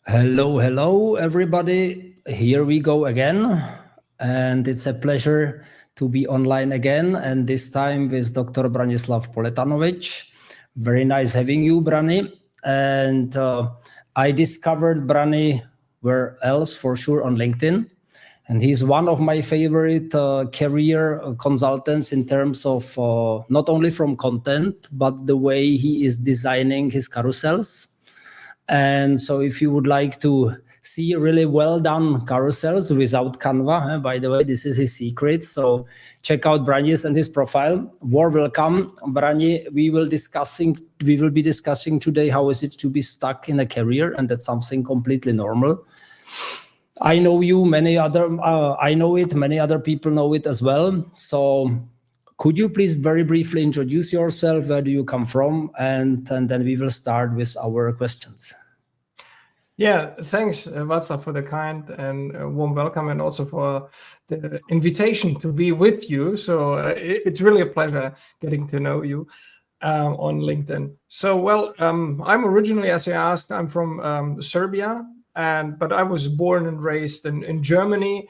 Hello, hello, everybody. Here we go again. And it's a pleasure to be online again. And this time with Dr. Branislav Poletanovic. Very nice having you, Brani. And I discovered Brani where else for sure on LinkedIn. And he's one of my favorite career consultants in terms of not only from content, but the way he is designing his carousels. And so if you would like to see really well done carousels without Canva, by the way, this is his secret. So check out Brani's and his profile. Warm welcome, Brani. We will be discussing today how is it to be stuck in a career, and that's something completely normal. I know you, I know it, many other people know it as well. So could you please very briefly introduce yourself? Where do you come from? And then we will start with our questions. Yeah, thanks, Vaclav, for the kind and warm welcome, and also for the invitation to be with you. So it's really a pleasure getting to know you on LinkedIn. So, well, I'm originally, as you asked, I'm from Serbia, but I was born and raised in Germany.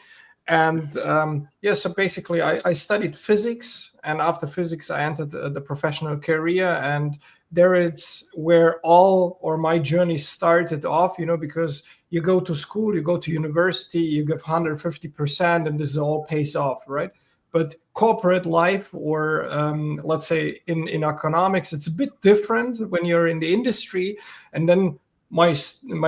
And so basically I studied physics, and after physics I entered the professional career, and there it's where my journey started off, because you go to school, you go to university, you give 150%, and this all pays off, right? But corporate life, or let's say in economics, it's a bit different when you're in the industry. And then my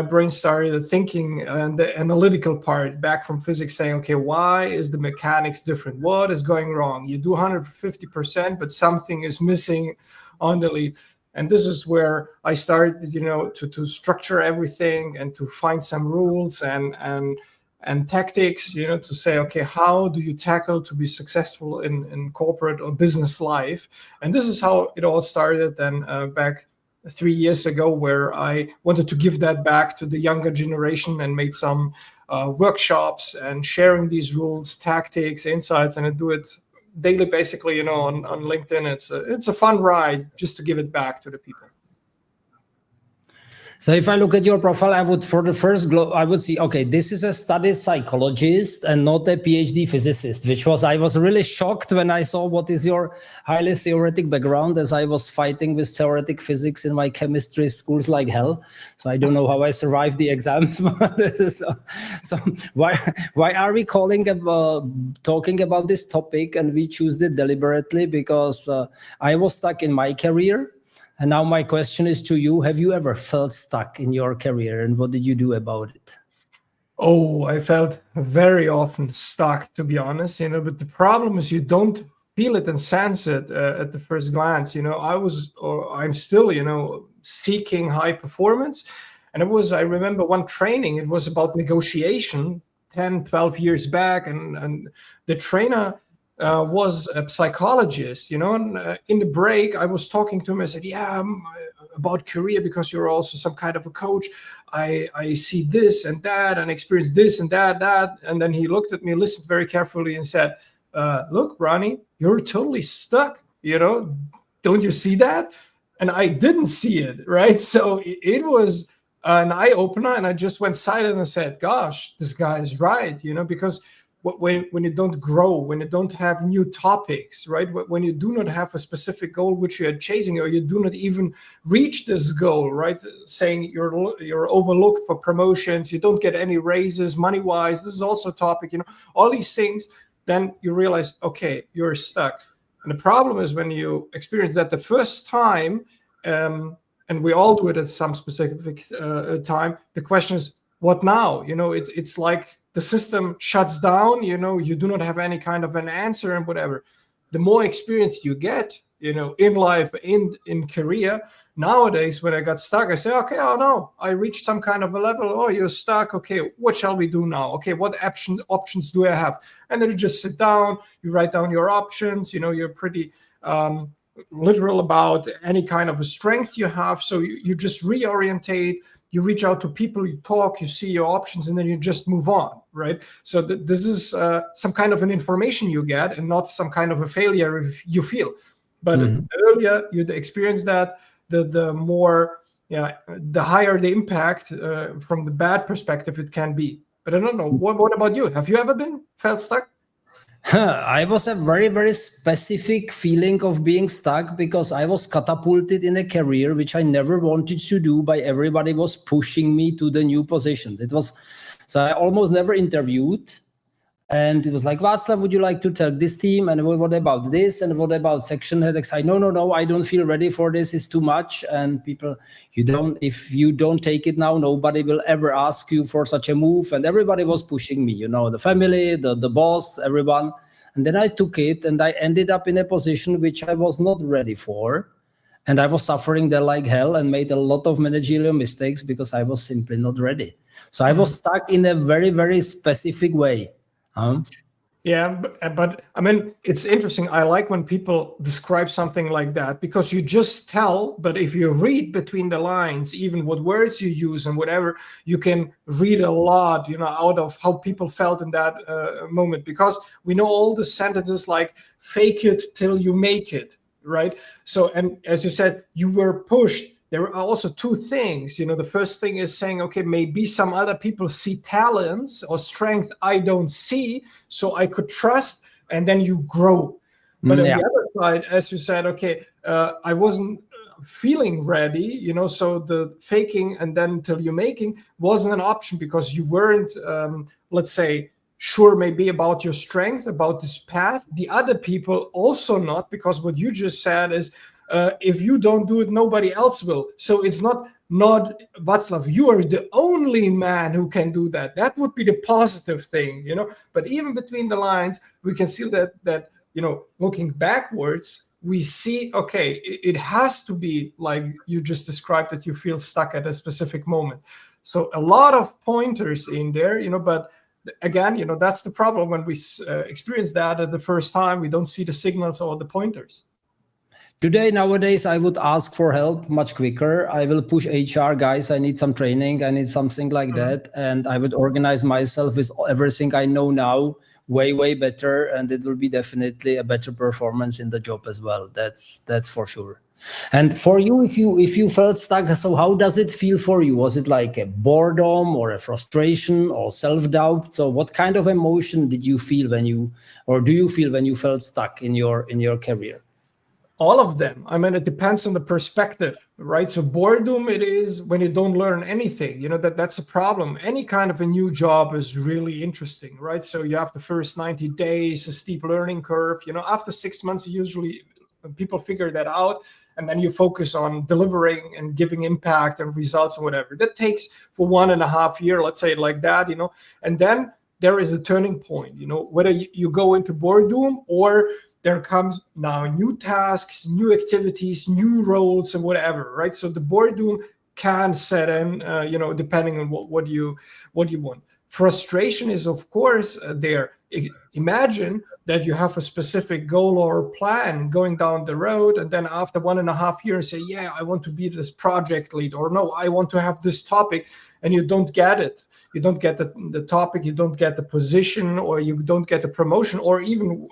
brain started thinking, and the analytical part back from physics, saying, okay, why is the mechanics different? What is going wrong? You do 150%, but something is missing underneath. And this is where I started, to structure everything and to find some rules and tactics, to say, okay, how do you tackle to be successful in corporate or business life? And this is how it all started then back 3 years ago, where I wanted to give that back to the younger generation and made some workshops and sharing these rules, tactics, insights, and I do it daily, basically, on LinkedIn. It's a fun ride just to give it back to the people. So if I look at your profile, I would see, okay, this is a studied psychologist and not a PhD physicist, I was really shocked when I saw what is your highly theoretic background, as I was fighting with theoretic physics in my chemistry schools like hell. So I don't know how I survived the exams. So why are we talking about this topic? And we choose it deliberately because I was stuck in my career. And now my question is to you, have you ever felt stuck in your career, and what did you do about it? Oh, I felt very often stuck, to be honest, but the problem is you don't feel it and sense it at the first glance. I'm still, seeking high performance. And I remember one training, it was about negotiation 10, 12 years back. And the trainer was a psychologist, and in the break I was talking to him. I said, yeah, about career, because you're also some kind of a coach. I see this and that and experience this and that. And then he looked at me, listened very carefully, and said, look, Brani, you're totally stuck, don't you see that? And I didn't see it, right? So it was an eye-opener, and I just went silent and said, gosh, this guy is right, because when you don't grow, when you don't have new topics, right? When you do not have a specific goal which you are chasing, or you do not even reach this goal, right? Saying you're overlooked for promotions, you don't get any raises money-wise. This is also a topic, all these things. Then you realize, okay, you're stuck. And the problem is when you experience that the first time, and we all do it at some specific time, the question is, what now? It's like the system shuts down, you do not have any kind of an answer and whatever. The more experience you get, in life, in career, nowadays, when I got stuck, I say, okay, oh no, I reached some kind of a level. Oh, you're stuck. Okay, what shall we do now? Okay, what options do I have? And then you just sit down, you write down your options, you're pretty literal about any kind of a strength you have. So you just reorientate, you reach out to people, you talk, you see your options, and then you just move on, right? So this is some kind of an information you get, and not some kind of a failure if you feel. But the earlier you experience that, the more yeah, the higher the impact from the bad perspective it can be. But I don't know. What about you? Have you ever felt stuck? I was a very, very specific feeling of being stuck because I was catapulted in a career which I never wanted to do, by everybody was pushing me to the new positions. It was, so I almost never interviewed. And it was like, Václav, would you like to tell this team? And what about this? And what about section head? No, I don't feel ready for this. It's too much. And people, if you don't take it now, nobody will ever ask you for such a move. And everybody was pushing me, the family, the boss, everyone. And then I took it and I ended up in a position which I was not ready for. And I was suffering there like hell and made a lot of managerial mistakes because I was simply not ready. So I was stuck in a very, very specific way. Yeah, but I mean, it's interesting. I like when people describe something like that because you just tell, but if you read between the lines, even what words you use and whatever, you can read a lot, out of how people felt in that moment, because we know all the sentences like fake it till you make it, right? So, and as you said, you were pushed. There are also two things. The first thing is saying, okay, maybe some other people see talents or strength I don't see, so I could trust, and then you grow. But on the other side, as you said, okay, I wasn't feeling ready, so the faking and then till you making wasn't an option because you weren't, let's say, sure maybe about your strength, about this path. The other people also not, because what you just said is, if you don't do it, nobody else will. So it's not Václav, you are the only man who can do that. That would be the positive thing, But even between the lines, we can see that looking backwards, we see, okay, it has to be like you just described, that you feel stuck at a specific moment. So a lot of pointers in there, but again, that's the problem when we experience that at the first time. We don't see the signals or the pointers. Nowadays, I would ask for help much quicker. I will push HR guys. I need some training. I need something like that. And I would organize myself with everything I know now way, way better. And it will be definitely a better performance in the job as well. That's for sure. And for you, if you felt stuck, so how does it feel for you? Was it like a boredom or a frustration or self-doubt? So what kind of emotion did you feel do you feel when you felt stuck in your career? All of them. I mean, it depends on the perspective, right? So boredom, it is when you don't learn anything, that's a problem. Any kind of a new job is really interesting, right? So you have the first 90 days, a steep learning curve, after 6 months, usually people figure that out. And then you focus on delivering and giving impact and results and whatever. That takes for 1.5 years, let's say it like that, and then there is a turning point, whether you go into boredom or there comes now new tasks, new activities, new roles, and whatever, right? So the boredom can set in, depending on what you want. Frustration is, of course, there. Imagine that you have a specific goal or plan going down the road, and then after 1.5 years, say, yeah, I want to be this project lead, or no, I want to have this topic, and you don't get it. You don't get the topic, you don't get the position, or you don't get the promotion, or even,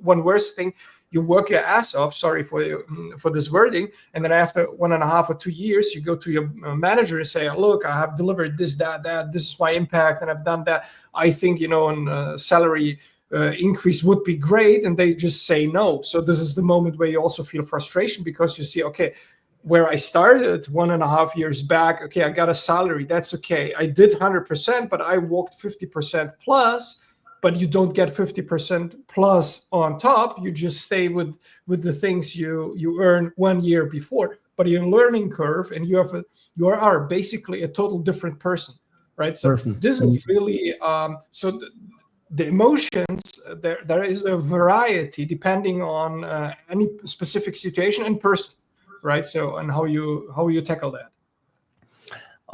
one worse thing, you work your ass off, sorry for this wording, and then after 1.5 or 2 years, you go to your manager and say, look, I have delivered this, that, this is my impact, and I've done that. I think, a salary increase would be great, and they just say no. So this is the moment where you also feel frustration, because you see, okay, where I started 1.5 years back, okay, I got a salary, that's okay. I did 100%, but I walked 50% plus, but you don't get 50% plus on top. You just stay with the things you earned 1 year before. But your learning curve, and you are basically a total different person, right? So this is really so the emotions. There is a variety depending on any specific situation and person, right? So, and how you tackle that.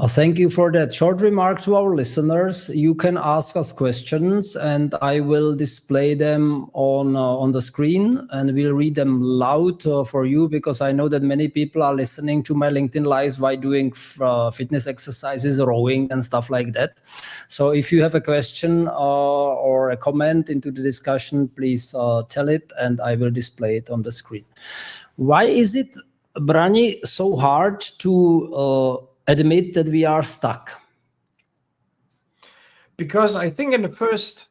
Thank you for that short remark to our listeners. You can ask us questions, and I will display them on the screen, and we'll read them loud for you, because I know that many people are listening to my LinkedIn lives while doing fitness exercises, rowing, and stuff like that. So if you have a question or a comment into the discussion, please tell it, and I will display it on the screen. Why is it Brani, so hard to admit that we are stuck? Because I think in the first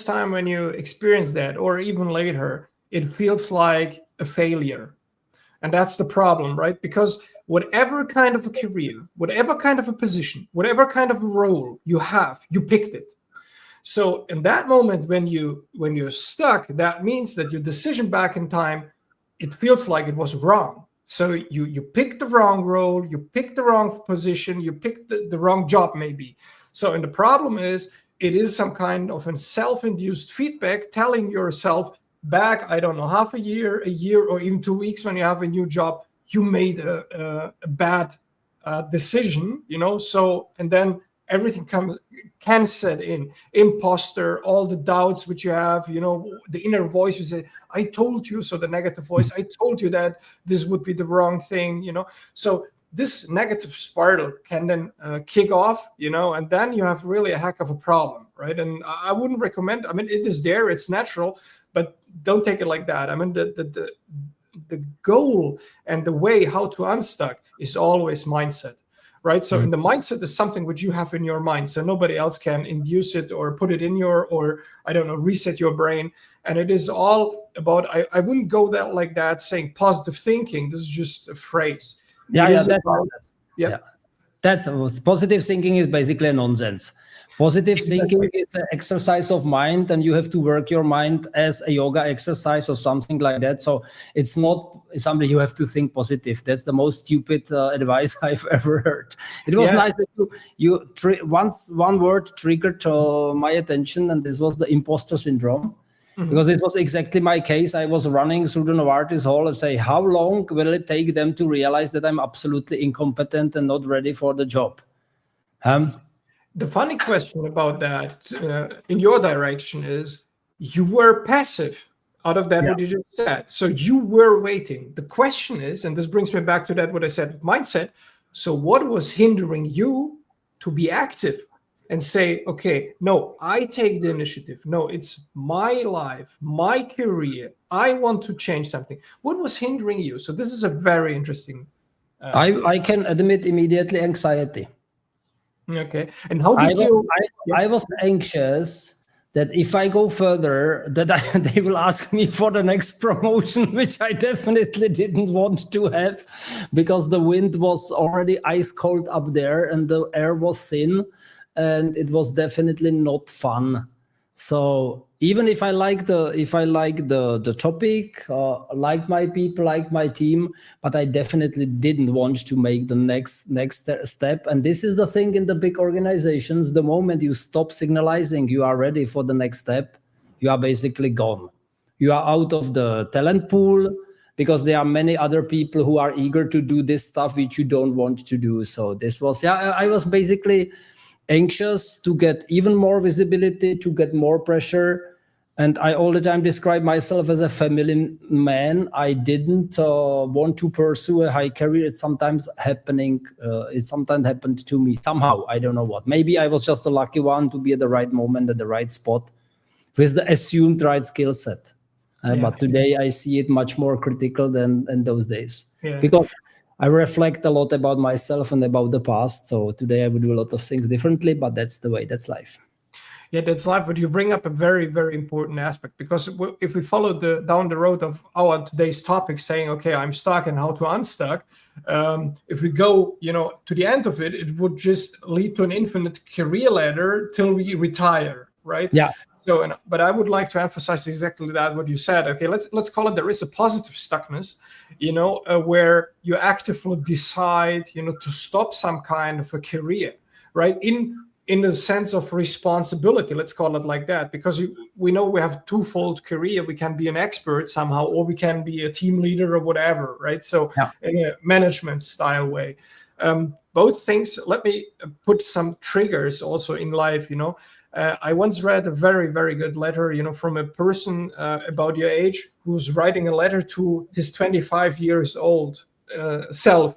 time when you experience that, or even later, it feels like a failure. And that's the problem, right? Because whatever kind of a career, whatever kind of a position, whatever kind of a role you have, you picked it. So in that moment when you're stuck, that means that your decision back in time, it feels like it was wrong. So you picked the wrong role, you picked the wrong position, you picked the wrong job maybe. So and the problem is it is some kind of a self-induced feedback telling yourself back, I don't know, half a year, or even 2 weeks when you have a new job, you made a bad decision, So and then everything can set in, imposter, all the doubts which you have, the inner voice you say, I told you. So the negative voice, I told you that this would be the wrong thing, So this negative spiral can then kick off, and then you have really a heck of a problem, right? And I wouldn't recommend, it is there, it's natural, but don't take it like that. The goal and the way how to unstuck is always mindset, right? So in the mindset is something which you have in your mind, so nobody else can induce it or put it in or I don't know, reset your brain. And it is all about, I wouldn't go that like that saying positive thinking. This is just a phrase. That's positive thinking is basically nonsense. Positive thinking is an exercise of mind, and you have to work your mind as a yoga exercise or something like that. So it's not something you have to think positive. That's the most stupid advice I've ever heard. It was nice that once one word triggered my attention, and this was the imposter syndrome. Because it was exactly my case. I was running through the Novartis hall and say, how long will it take them to realize that I'm absolutely incompetent and not ready for the job? The funny question about that in your direction is you were passive out of that, what you just said. So you were waiting. The question is, and this brings me back to that, what I said with mindset. So what was hindering you to be active and say, okay, no, I take the initiative. No, it's my life, my career. I want to change something. What was hindering you? So this is a very interesting. I can admit immediately anxiety. Okay. And how did I was anxious that if I go further, that they will ask me for the next promotion, which I definitely didn't want to have, because the wind was already ice cold up there and the air was thin, and it was definitely not fun. So even if I like the topic, like my people, like my team, but I definitely didn't want to make the next step. And this is the thing in the big organizations: the moment you stop signalizing you are ready for the next step, you are basically gone. You are out of the talent pool, because there are many other people who are eager to do this stuff which you don't want to do. So this was, I was basically anxious to get even more visibility, to get more pressure. And I all the time describe myself as a family man. I didn't want to pursue a high career. It sometimes happened to me somehow. I don't know what. Maybe I was just a lucky one to be at the right moment at the right spot with the assumed right skill set. But today I see it much more critical than in those days. Because I reflect a lot about myself and about the past. So today I would do a lot of things differently, but that's the way, that's life. Yeah, that's life. But you bring up a very, very important aspect, because if we follow down the road of our today's topic saying, okay, I'm stuck and how to unstuck, if we go, to the end of it, it would just lead to an infinite career ladder till we retire, right? Yeah. So, but I would like to emphasize exactly that, what you said. Okay, let's call it, there is a positive stuckness, where you actively decide, to stop some kind of a career, right? In the sense of responsibility, let's call it like that, because we know we have a twofold career. We can be an expert somehow, or we can be a team leader or whatever, right? So in a management style way, both things. Let me put some triggers also in life, I once read a very, very good letter, from a person about your age who's writing a letter to his 25 years old self.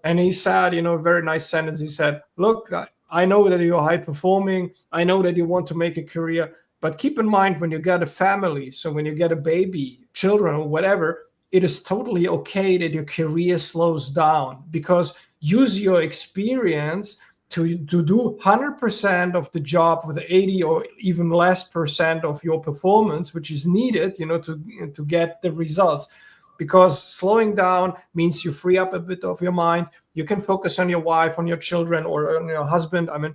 And he said, a very nice sentence. He said, look, I know that you're high performing. I know that you want to make a career, but keep in mind when you get a family, so when you get a baby, children or whatever, it is totally okay that your career slows down, because use your experience to do 100% of the job with 80 or even less percent of your performance, which is needed, to get the results. Because slowing down means you free up a bit of your mind. You can focus on your wife, on your children, or on your husband. I mean,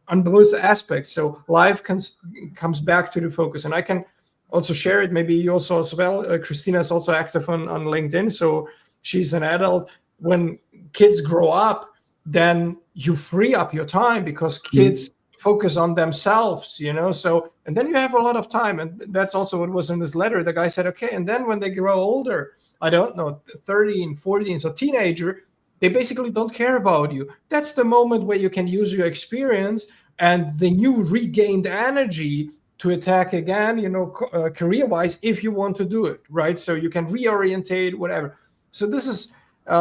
on both aspects. So life comes back to the focus. And I can also share it. Maybe you also as well. Christina is also active on LinkedIn. So she's an adult. When kids grow up, then you free up your time because kids focus on themselves, so, and then you have a lot of time. And that's also what was in this letter. The guy said, okay, and then when they grow older, I don't know, 13, 14, so teenager, they basically don't care about you. That's the moment where you can use your experience and the new regained energy to attack again, career-wise, if you want to do it, right? So you can reorientate, whatever. So this is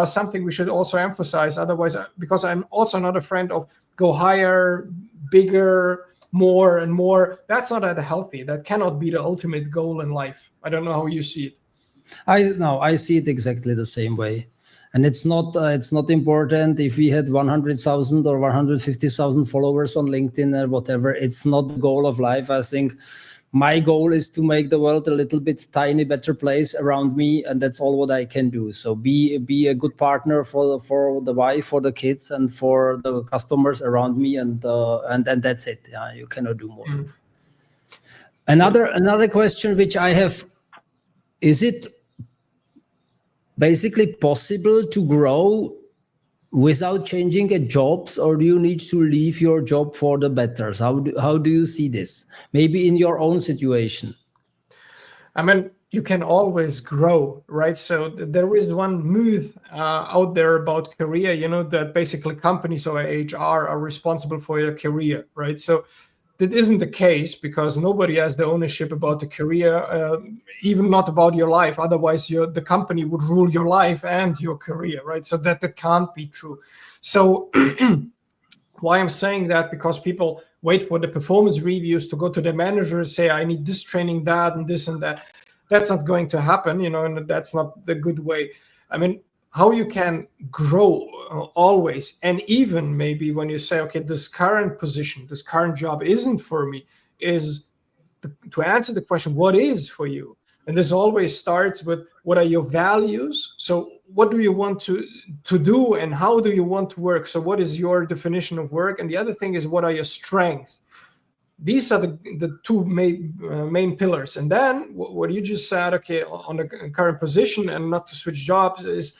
something we should also emphasize. Otherwise, because I'm also not a friend of go higher, bigger, more and more. That's not that healthy. That cannot be the ultimate goal in life. I don't know how you see it. I see it exactly the same way. And it's not important if we had 100,000 or 150,000 followers on LinkedIn or whatever. It's not the goal of life. I think my goal is to make the world a little bit tiny, better place around me, and that's all what I can do. So be a good partner for the wife, for the kids, and for the customers around me, and that's it. Yeah, you cannot do more. Mm. Another question which I have: is it basically possible to grow without changing jobs, or do you need to leave your job for the better? How do you see this? Maybe in your own situation. I mean, you can always grow, right? So there is one myth out there about career, that basically companies or HR are responsible for your career, right? So that isn't the case, because nobody has the ownership about the career, even not about your life. Otherwise, the company would rule your life and your career, right? So that can't be true. So why I'm saying that, because people wait for the performance reviews to go to the manager and say, I need this training, that, and this and that. That's not going to happen, and that's not the good way. I mean, how you can grow always, and even maybe when you say, okay, this current position, this current job isn't for me, is to answer the question, what is for you? And this always starts with, what are your values? So what do you want to do, and how do you want to work? So what is your definition of work? And the other thing is, what are your strengths? These are the two main pillars. And then what you just said, okay, on the current position, and not to switch jobs, is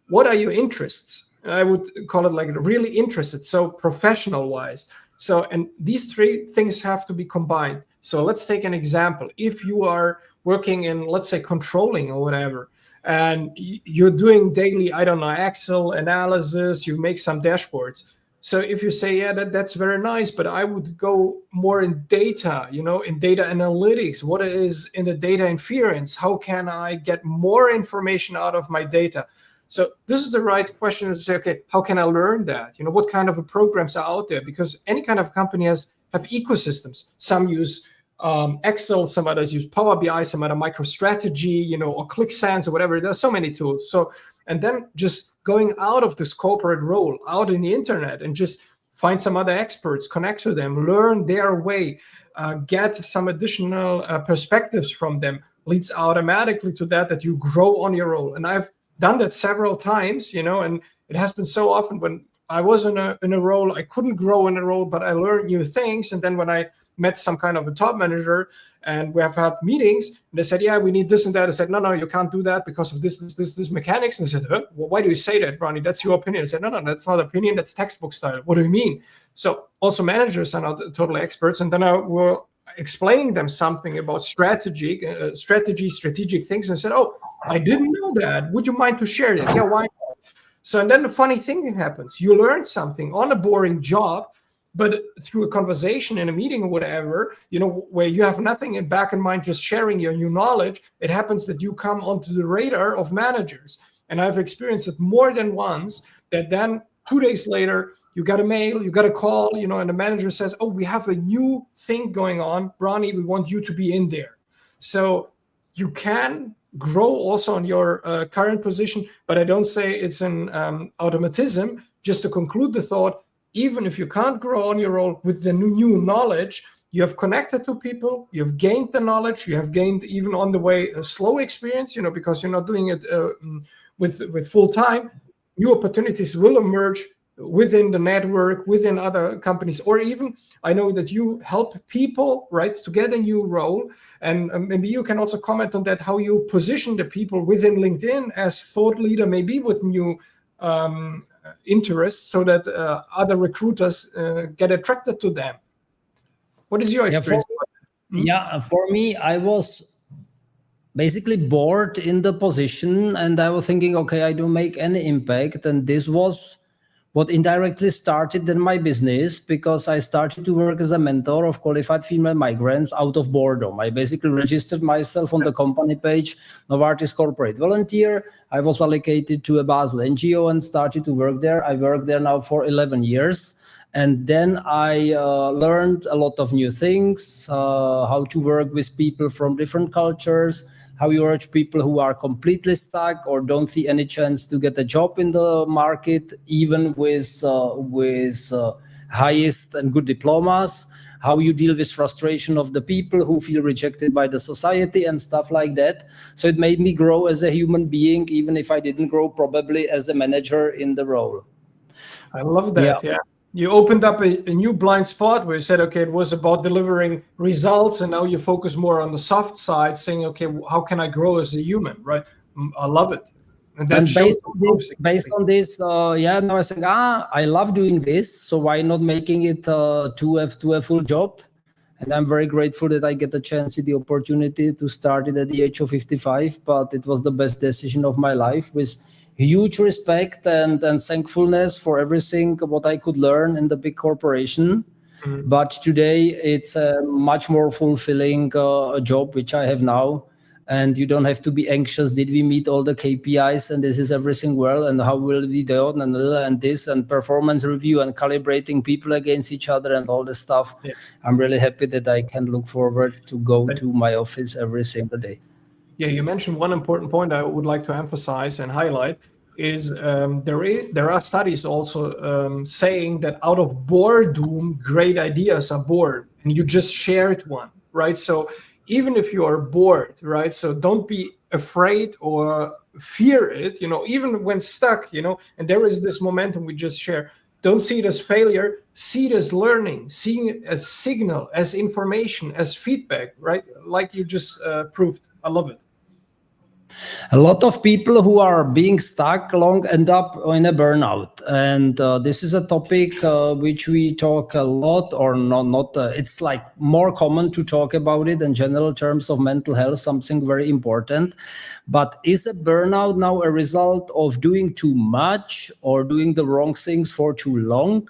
what are your interests? I would call it like really interested, so professional wise. So, and these three things have to be combined. So let's take an example. If you are working in, let's say, controlling or whatever, and you're doing daily, I don't know, Excel analysis, you make some dashboards. So if you say, yeah, that's very nice, but I would go more in data, in data analytics. What is in the data inference? How can I get more information out of my data? So this is the right question to say, okay, how can I learn that? What kind of programs are out there? Because any kind of company have ecosystems. Some use Excel, some others use Power BI, some other MicroStrategy, or ClickSense or whatever. There's so many tools. So, and then just going out of this corporate role, out in the internet, and just find some other experts, connect to them, learn their way, get some additional perspectives from them, leads automatically to that you grow on your own. And I've done that several times, and it has been so often when I was in a role, I couldn't grow in a role, but I learned new things. And then when I met some kind of a top manager and we have had meetings, and they said, yeah, we need this and that. I said, no, you can't do that because of this mechanics. And I said, huh? Well, why do you say that, Brani? That's your opinion. I said, no, that's not opinion. That's textbook style. What do you mean? So also managers are not totally experts. And then I were explaining them something about strategic things, and said, oh, I didn't know that. Would you mind to share that? Yeah, why not? So, and then the funny thing happens. You learn something on a boring job, but through a conversation in a meeting or whatever, where you have nothing in back in mind, just sharing your new knowledge, it happens that you come onto the radar of managers. And I've experienced it more than once, that then 2 days later, you got a mail, you got a call, and the manager says, oh, we have a new thing going on. Brani, we want you to be in there. So you can grow also on your current position, but I don't say it's an automatism. Just to conclude the thought, even if you can't grow on your role with the new knowledge, you have connected to people, you've gained the knowledge, you have gained even on the way a slow experience, because you're not doing it with full time. New opportunities will emerge within the network, within other companies, or even I know that you help people, right, to get a new role. And maybe you can also comment on that, how you position the people within LinkedIn as thought leader, maybe with new interests, so that other recruiters get attracted to them. What is your experience? For me, I was basically bored in the position, and I was thinking, okay, I don't make any impact. And this was what indirectly started then my business, because I started to work as a mentor of qualified female migrants out of boredom. I basically registered myself on the company page, Novartis Corporate Volunteer. I was allocated to a Basel NGO and started to work there. I worked there now for 11 years. And then I learned a lot of new things, how to work with people from different cultures, how you urge people who are completely stuck or don't see any chance to get a job in the market, even with highest and good diplomas, how you deal with frustration of the people who feel rejected by the society and stuff like that. So it made me grow as a human being, even if I didn't grow probably as a manager in the role. I love that. Yeah. You opened up a new blind spot where you said, okay, it was about delivering results, and now you focus more on the soft side, saying, okay, how can I grow as a human, right? I love it. And based on this, now I think, I love doing this, so why not making it to a full job? And I'm very grateful that I get the chance, the opportunity to start it at the age of 55, but it was the best decision of my life, with huge respect and thankfulness for everything what I could learn in the big corporation. Mm-hmm. But today it's a much more fulfilling job which I have now, and you don't have to be anxious. Did we meet all the KPIs and this is everything well, and how will we do it, and this and performance review and calibrating people against each other and all this stuff. Yeah. I'm really happy that I can look forward to go to my office every single day. Yeah, you mentioned one important point I would like to emphasize and highlight is there are studies also saying that out of boredom, great ideas are born, and you just shared one, right? So even if you are bored, right? So don't be afraid or fear it, even when stuck, and there is this momentum we just share. Don't see it as failure, see it as learning, seeing it as signal, as information, as feedback, right? Like you just proved. I love it. A lot of people who are being stuck long end up in a burnout, and this is a topic which we talk a lot, or not. It's like more common to talk about it in general terms of mental health, something very important. But is a burnout now a result of doing too much or doing the wrong things for too long?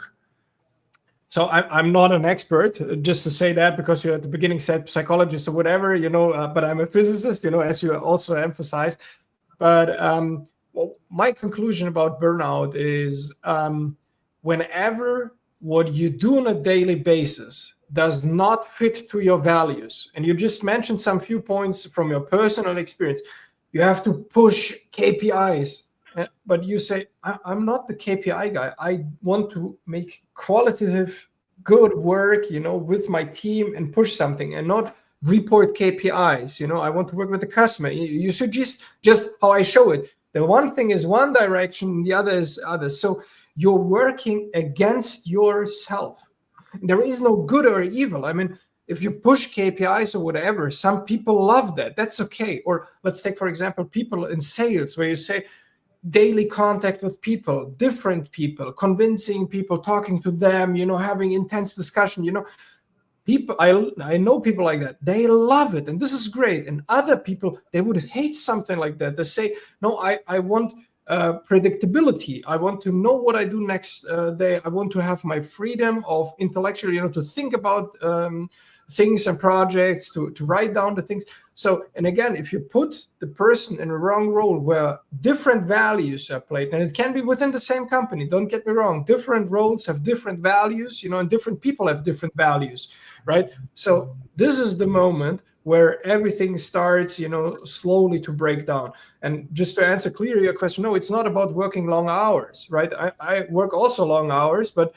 So I'm not an expert, just to say that, because you at the beginning said psychologist or whatever, but I'm a physicist, as you also emphasized. But my conclusion about burnout is whenever what you do on a daily basis does not fit to your values, and you just mentioned some few points from your personal experience, you have to push KPIs. But you say, I'm not the KPI guy. I want to make qualitative, good work, with my team and push something, and not report KPIs. I want to work with the customer. You should just how I show it. The one thing is one direction, the other is other. So you're working against yourself. There is no good or evil. I mean, if you push KPIs or whatever, some people love that. That's okay. Or let's take, for example, people in sales, where you say, daily contact with people, different people, convincing people, talking to them, having intense discussion, people, I know people like that. They love it, and this is great. And other people, they would hate something like that. They say, no, I want predictability. I want to know what I do next day. I want to have my freedom of intellectual, to think about things and projects, to write down the things. So, and again, if you put the person in a wrong role where different values are played, and it can be within the same company, don't get me wrong, different roles have different values, and different people have different values, right? So this is the moment where everything starts, slowly to break down. And just to answer clearly your question, no, it's not about working long hours, right? I work also long hours, but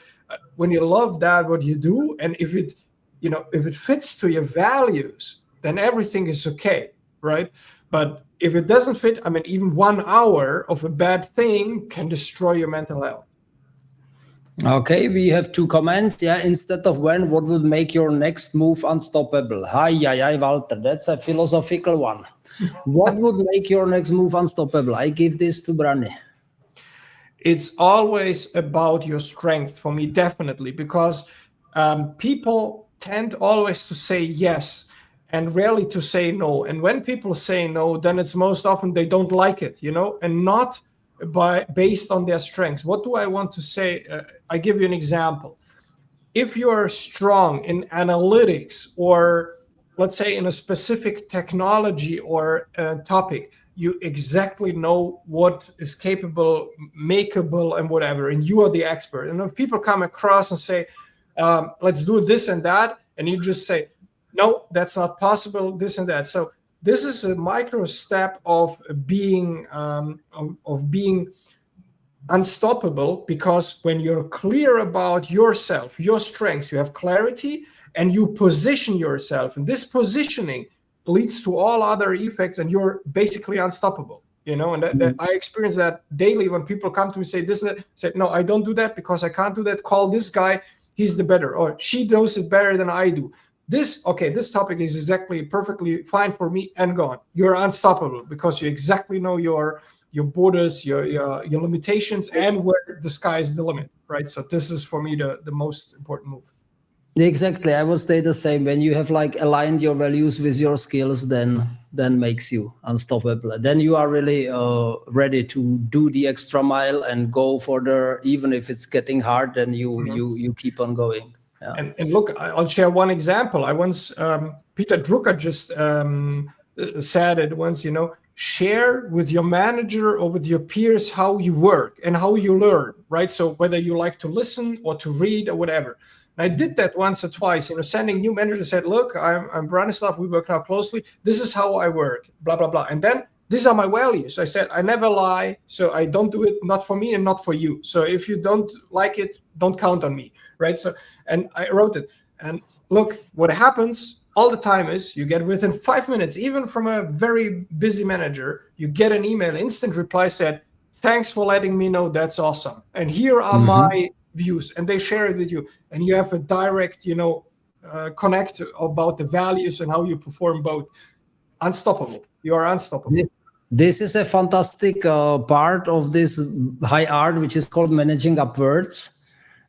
when you love that, what you do, and if it fits to your values, then everything is okay, right? But if it doesn't fit, I mean, even 1 hour of a bad thing can destroy your mental health. Okay, we have 2 comments. Yeah, instead of when, what would make your next move unstoppable? Hi, Walter, that's a philosophical one. What would make your next move unstoppable? I give this to Brani. It's always about your strength for me, definitely, because people tend always to say yes and rarely to say no. And when people say no, then it's most often they don't like it, and not based on their strengths. What do I want to say? I give you an example. If you are strong in analytics, or let's say in a specific technology or topic, you exactly know what is capable, makeable, and whatever, and you are the expert. And if people come across and say, let's do this and that, and you just say, no, that's not possible, this and that. So this is a micro step of being unstoppable, because when you're clear about yourself, your strengths, you have clarity, and you position yourself, and this positioning leads to all other effects, and you're basically unstoppable. And that I experience that daily when people come to me, say this and that, say, no, I don't do that because I can't do that. Call this guy, he's the better, or she knows it better than I do. This topic is exactly perfectly fine for me, and go on. You're unstoppable because you exactly know your borders, your limitations, and where the sky is the limit, right? So this is for me the most important move. Exactly, I would say the same. When you have aligned your values with your skills, then makes you unstoppable. Then you are really ready to do the extra mile and go for even if it's getting hard, then you keep on going. Yeah. And look, I'll share one example. I once Peter Drucker just said it once. Share with your manager or with your peers how you work and how you learn, right? So whether you like to listen or to read or whatever. And I did that once or twice, sending new managers, said, look, I'm Branislav, we work now closely. This is how I work, blah, blah, blah. And then these are my values. I said, I never lie. So I don't do it, not for me and not for you. So if you don't like it, don't count on me, right? So, and I wrote it. And look, what happens all the time is you get within 5 minutes, even from a very busy manager, you get an email, instant reply said, thanks for letting me know, that's awesome. And here are my views, and they share it with you. And you have a direct, connect about the values and how you perform both. Unstoppable. You are unstoppable. This is a fantastic part of this high art, which is called managing upwards.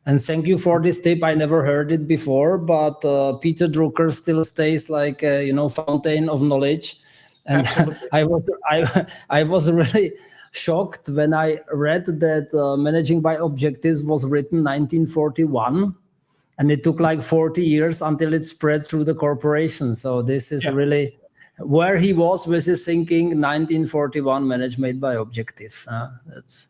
And thank you for this tip. I never heard it before, but Peter Drucker still stays like a fountain of knowledge. And I was really shocked when I read that Managing by Objectives was written 1941, and it took like 40 years until it spread through the corporation. So this is really where he was with his thinking. 1941, Management by Objectives. That's.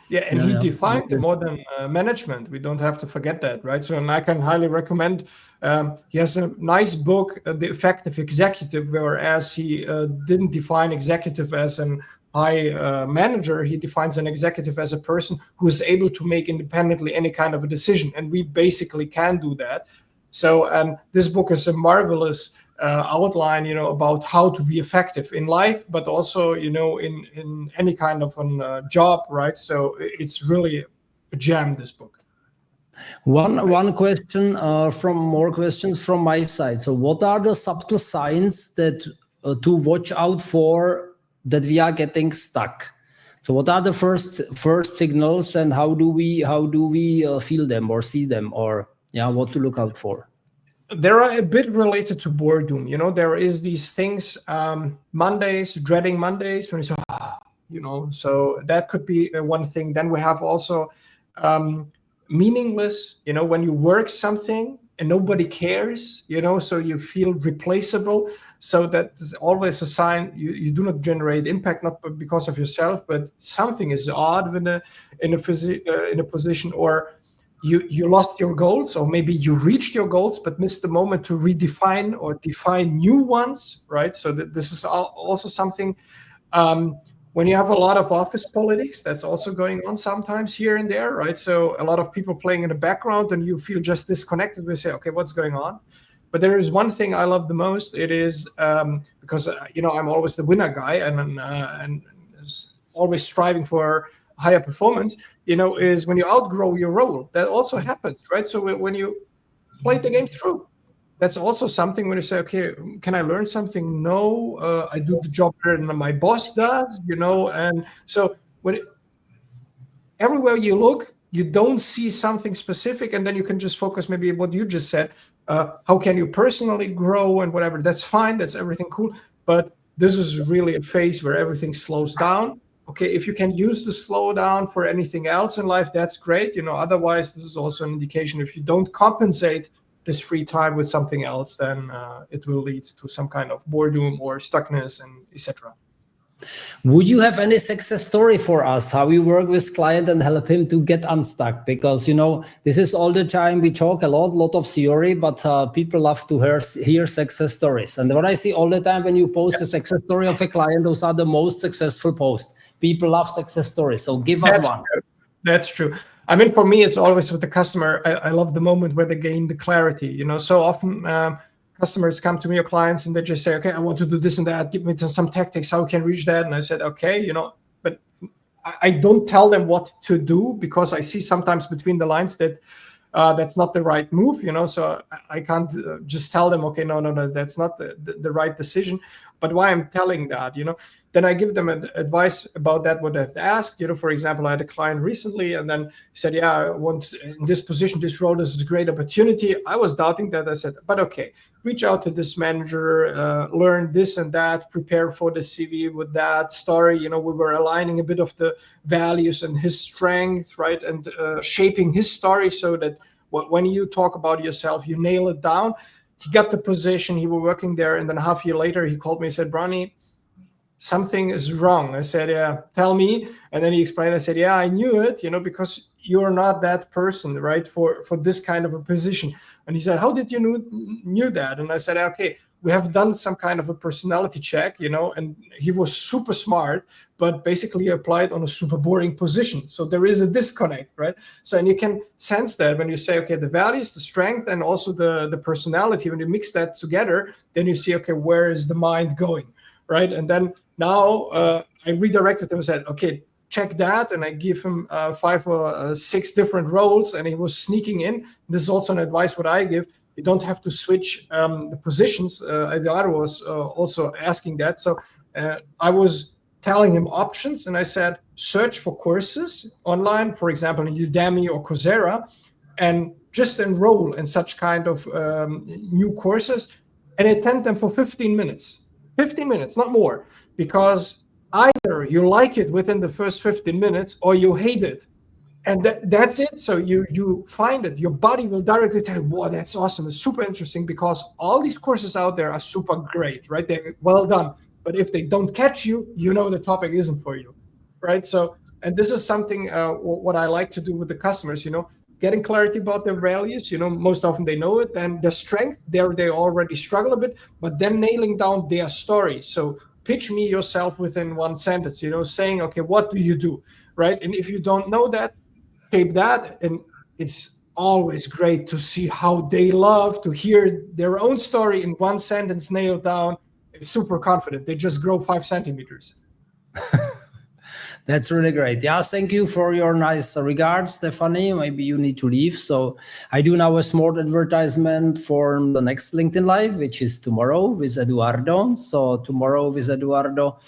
Yeah, and he defined the modern management. We don't have to forget that, right? So, and I can highly recommend. He has a nice book, The Effective Executive, whereas he didn't define executive as an high manager. He defines an executive as a person who is able to make independently any kind of a decision, and we basically can do that. So, and this book is a marvelous outline, about how to be effective in life, but also, in any kind of a job, right? So it's really a gem, this book. One question from more questions from my side. So what are the subtle signs that to watch out for that we are getting stuck? So what are the first signals, and how do we feel them or see them, or what to look out for? They're a bit related to boredom. There is these things, Mondays, dreading Mondays, when you say, so that could be one thing. Then we have also meaningless, when you work something and nobody cares, so you feel replaceable. So that's always a sign you do not generate impact, not because of yourself, but something is odd in a position, or you lost your goals, or maybe you reached your goals but missed the moment to redefine or define new ones, right? So this is also something. When you have a lot of office politics, that's also going on sometimes here and there, right? So a lot of people playing in the background, and you feel just disconnected. We say, okay, what's going on? But there is one thing I love the most. It is because I'm always the winner guy, and always striving for higher performance. Is when you outgrow your role. That also happens, right? So when you play the game through, that's also something when you say, okay, can I learn something? No, I do the job better than my boss does, and so everywhere you look, you don't see something specific, and then you can just focus maybe what you just said. How can you personally grow and whatever? That's fine, that's everything cool, but this is really a phase where everything slows down. Okay, if you can use the slowdown for anything else in life, that's great. Otherwise, this is also an indication if you don't compensate this free time with something else, then it will lead to some kind of boredom or stuckness and etc. Would you have any success story for us, how you work with client and help him to get unstuck? Because, this is all the time we talk a lot of theory, but people love to hear success stories. And what I see all the time when you post a success story of a client, those are the most successful posts. People love success stories. So give us one. True. That's true. I mean, for me, it's always with the customer. I love the moment where they gain the clarity. So often customers come to me or clients and they just say, okay, I want to do this and that. Give me some tactics how we can reach that. And I said, okay, but I don't tell them what to do, because I see sometimes between the lines that that's not the right move, so I can't just tell them, okay, no, that's not the right decision. But why I'm telling that, then I give them advice about that, what they've asked. For example, I had a client recently, and then he said, yeah, I want in this position, this role, this is a great opportunity. I was doubting that. I said, but okay, reach out to this manager, learn this and that, prepare for the CV with that story. We were aligning a bit of the values and his strength, right? And shaping his story so that when you talk about yourself, you nail it down. He got the position, he was working there, and then half a year later, he called me and said, Brani, something is wrong. I said, yeah, tell me. And then he explained, I said, yeah, I knew it, because you're not that person, right, for this kind of a position. And he said, how did you knew that? And I said, okay, we have done some kind of a personality check, and he was super smart, but basically applied on a super boring position. So there is a disconnect, right? So, and you can sense that when you say, okay, the values, the strength, and also the personality, when you mix that together, then you see, okay, where is the mind going, right? And then now I redirected him and said, okay, check that. And I give him 5 or 6 different roles, and he was sneaking in. This is also an advice what I give. You don't have to switch the positions. The other was also asking that. So I was telling him options, and I said, search for courses online, for example, in Udemy or Coursera, and just enroll in such kind of new courses and attend them for 15 minutes. 15 minutes, not more, because either you like it within the first 15 minutes or you hate it. And that's it. So you find it. Your body will directly tell you, wow, that's awesome. It's super interesting, because all these courses out there are super great, right? They're well done. But if they don't catch you, the topic isn't for you, right? So, and this is something, what I like to do with the customers, getting clarity about their values. Most often they know it, and their strength, they already struggle a bit, but then nailing down their story. So pitch me yourself within one sentence, saying, okay, what do you do, right? And if you don't know that, shape that. And it's always great to see how they love to hear their own story in one sentence nailed down. It's super confident. They just grow 5 centimeters. That's really great. Yeah, thank you for your nice regards, Stephanie. Maybe you need to leave. So I do now a small advertisement for the next LinkedIn Live, which is tomorrow with Eduardo. So tomorrow with Eduardo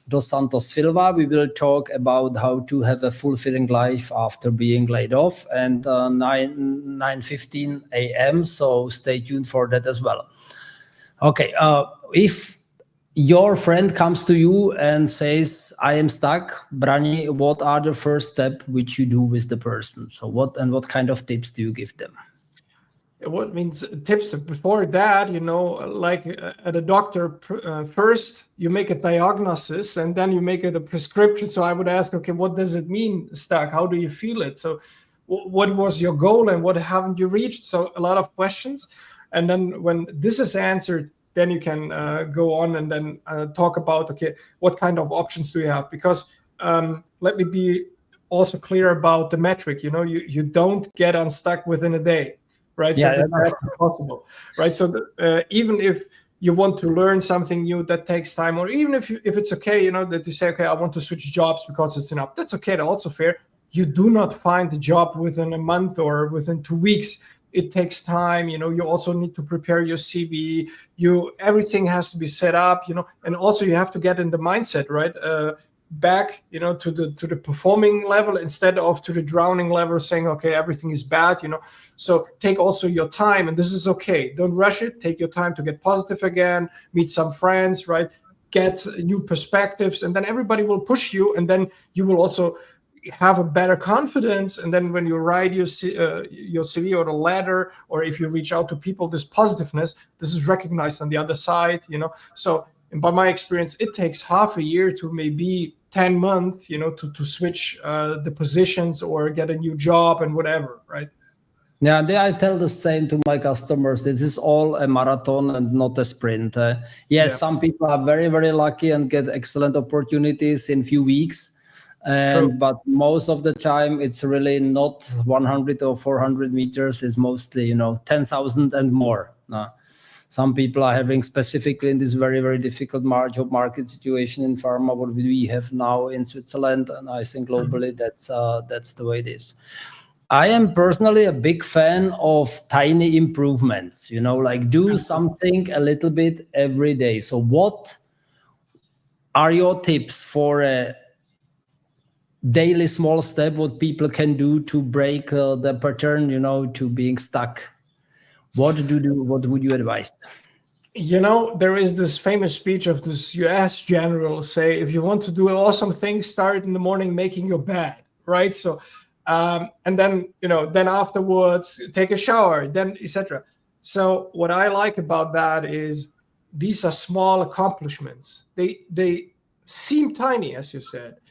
dos Santos Silva, we will talk about how to have a fulfilling life after being laid off, and 9:15 a.m. So stay tuned for that as well. Okay, if your friend comes to you and says, I am stuck, Brani, what are the first steps which you do with the person? So what kind of tips do you give them? What means tips before that, like at a doctor, first you make a diagnosis and then you make it a prescription. So I would ask, okay, what does it mean, stuck? How do you feel it? So what was your goal and what haven't you reached? So a lot of questions. And then when this is answered, then you can go on and then talk about, okay, what kind of options do you have? Because let me be also clear about the metric. You don't get unstuck within a day, right? Yeah, so that's impossible, right? So even if you want to learn something new, that takes time. Or even if it's okay, that you say, okay, I want to switch jobs because it's enough. That's okay. That's also fair. You do not find the job within a month or within 2 weeks. It takes time. You also need to prepare your CV. Everything has to be set up. And also you have to get in the mindset, right? Back, to the performing level instead of to the drowning level, saying, okay, everything is bad. So take also your time, and this is okay. Don't rush it. Take your time to get positive again. Meet some friends, right? Get new perspectives, and then everybody will push you, and then you will also have a better confidence. And then when you write your CV or the letter, or if you reach out to people, this positiveness, this is recognized on the other side. So, and by my experience, it takes half a year to maybe 10 months, to switch the positions or get a new job and whatever, right? Yeah, I tell the same to my customers. This is all a marathon and not a sprint. Yes, some people are very, very lucky and get excellent opportunities in few weeks. But most of the time, it's really not 100 or 400 meters. It's mostly, 10,000 and more. Some people are having, specifically in this very, very difficult job market situation in pharma, what we have now in Switzerland, and I think globally, that's the way it is. I am personally a big fan of tiny improvements, like do something a little bit every day. So what are your tips for a daily small step, what people can do to break the pattern, to being stuck? What would you advise? There is this famous speech of this US general say, if you want to do awesome things, start in the morning making your bed, right? So, and then, then afterwards, take a shower, then etc. So what I like about that is these are small accomplishments. They seem tiny, as you said,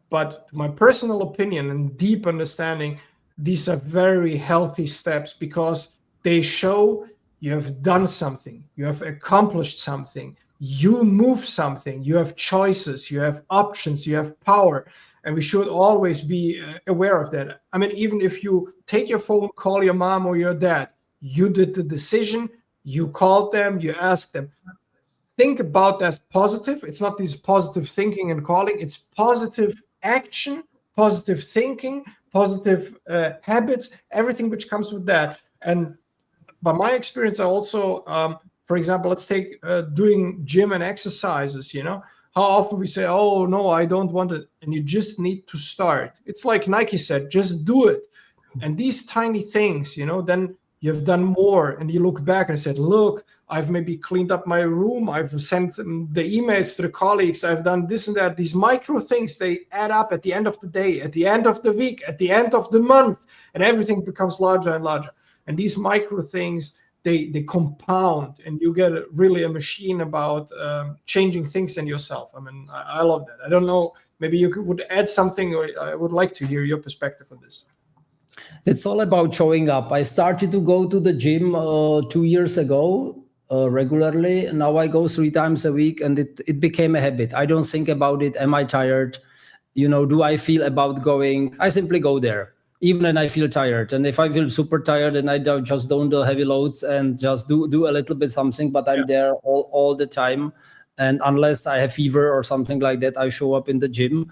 but my personal opinion and deep understanding, these are very healthy steps because they show you have done something, you have accomplished something, you move something, you have choices, you have options, you have power. And we should always be aware of that. I mean, even if you take your phone, call your mom or your dad, you did the decision, you called them, you asked them. Think about that positive. It's not this positive thinking and calling, it's positive action, positive thinking, positive habits, everything which comes with that. And by my experience, I also, for example, let's take doing gym and exercises, how often we say, oh, no, I don't want it. And you just need to start. It's like Nike said, just do it. And these tiny things, then you've done more. And you look back and said, look, I've maybe cleaned up my room. I've sent the emails to the colleagues. I've done this and that. These micro things, they add up at the end of the day, at the end of the week, at the end of the month, and everything becomes larger and larger. And these micro things, they compound, and you get really a machine about changing things in yourself. I mean, I love that. I don't know, maybe you would add something, or I would like to hear your perspective on this. It's all about showing up. I started to go to the gym 2 years ago regularly. Now I go 3 times a week, and it became a habit. I don't think about it. Am I tired? Do I feel about going? I simply go there, even when I feel tired. And if I feel super tired, then I just don't do heavy loads and just do a little bit something, but I'm there all the time. And unless I have fever or something like that, I show up in the gym.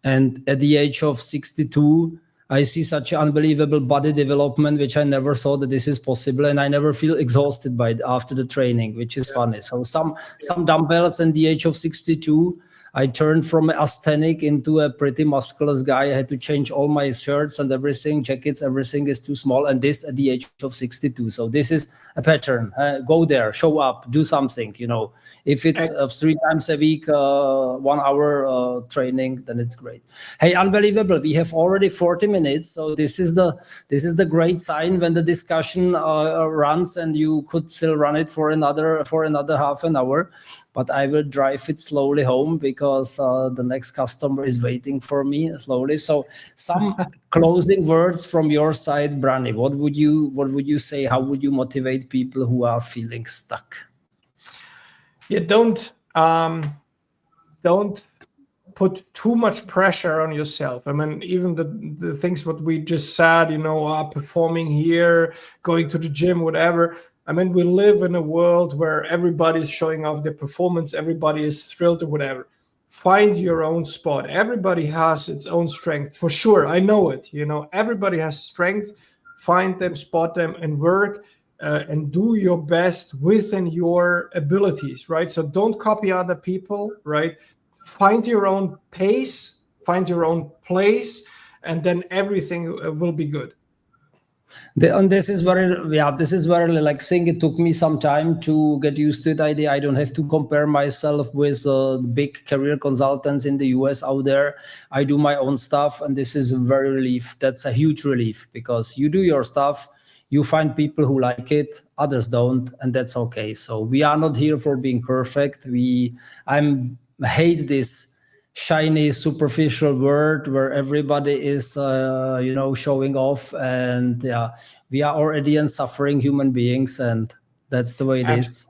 And at the age of 62, I see such unbelievable body development, which I never thought that this is possible. And I never feel exhausted by it after the training, which is funny. So some dumbbells at the age of 62, I turned from an asthenic into a pretty muscular guy. I had to change all my shirts and everything, jackets, everything is too small. And this at the age of 62. So this is a pattern. Go there, show up, do something. If it's 3 times a week, 1 hour training, then it's great. Hey, unbelievable. We have already 40 minutes. So this is the great sign when the discussion runs, and you could still run it for another half an hour. But I will drive it slowly home because because the next customer is waiting for me slowly. So some closing words from your side, Brani. What would you say? How would you motivate people who are feeling stuck? Yeah, don't put too much pressure on yourself. I mean, even the things what we just said, performing here, going to the gym, whatever. I mean, we live in a world where everybody's showing off their performance, everybody is thrilled or whatever. Find your own spot. Everybody has its own strength, for sure. I know it. Everybody has strength. Find them, spot them, and work. And do your best within your abilities, right? So don't copy other people, right? Find your own pace, find your own place, and then everything will be good. And this is very relaxing. It took me some time to get used to the idea. I don't have to compare myself with big career consultants in the US out there. I do my own stuff, and this is a very relief. That's a huge relief, because you do your stuff, you find people who like it, others don't, and that's okay. So we are not here for being perfect. I hate this shiny, superficial world where everybody is, showing off, and we are already suffering human beings, and that's the way it is.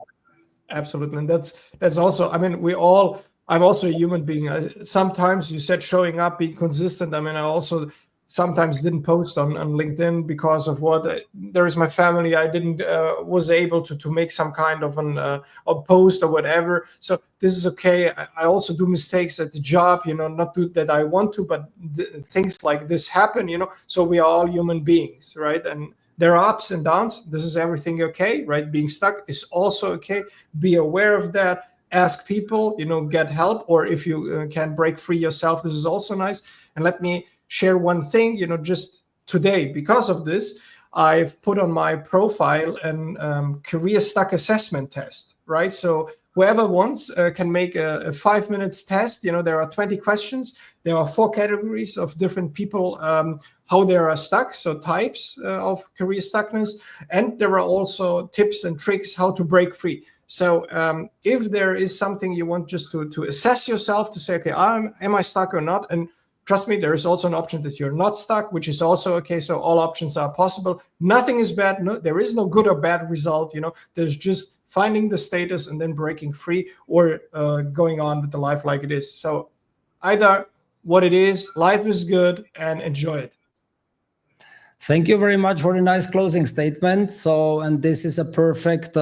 Absolutely, and that's also. I mean, I'm also a human being. Sometimes you said showing up, being consistent. I mean, I also sometimes didn't post on LinkedIn because of what there is my family. I didn't was able to make some kind of a post or whatever. So this is okay. I also do mistakes at the job, not that I want to, but things like this happen, So we are all human beings, right? And there are ups and downs. This is everything okay, right? Being stuck is also okay. Be aware of that. Ask people, get help, or if you can break free yourself, this is also nice. And let me share one thing, just today, because of this, I've put on my profile an career stuck assessment test, right? So whoever wants can make a 5 minutes test. There are 20 questions. There are 4 categories of different people, how they are stuck, so types of career stuckness. And there are also tips and tricks how to break free. So if there is something you want just to assess yourself, to say, okay, am I stuck or not? And trust me, there is also an option that you're not stuck, which is also okay. So all options are possible. Nothing is bad. No, there is no good or bad result. There's just finding the status and then breaking free, or going on with the life like it is. So either what it is, life is good, and enjoy it. Thank you very much for the nice closing statement. And this is a perfect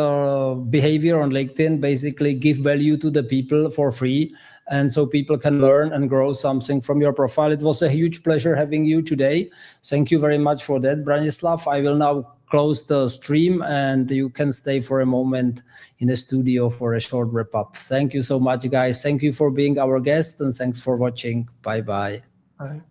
behavior on LinkedIn. Basically, give value to the people for free, and so people can learn and grow something from your profile. It was a huge pleasure having you today. Thank you very much for that, Branislav. I will now close the stream, and you can stay for a moment in the studio for a short wrap up. Thank you so much, guys. Thank you for being our guest, and thanks for watching. Bye-bye. Bye.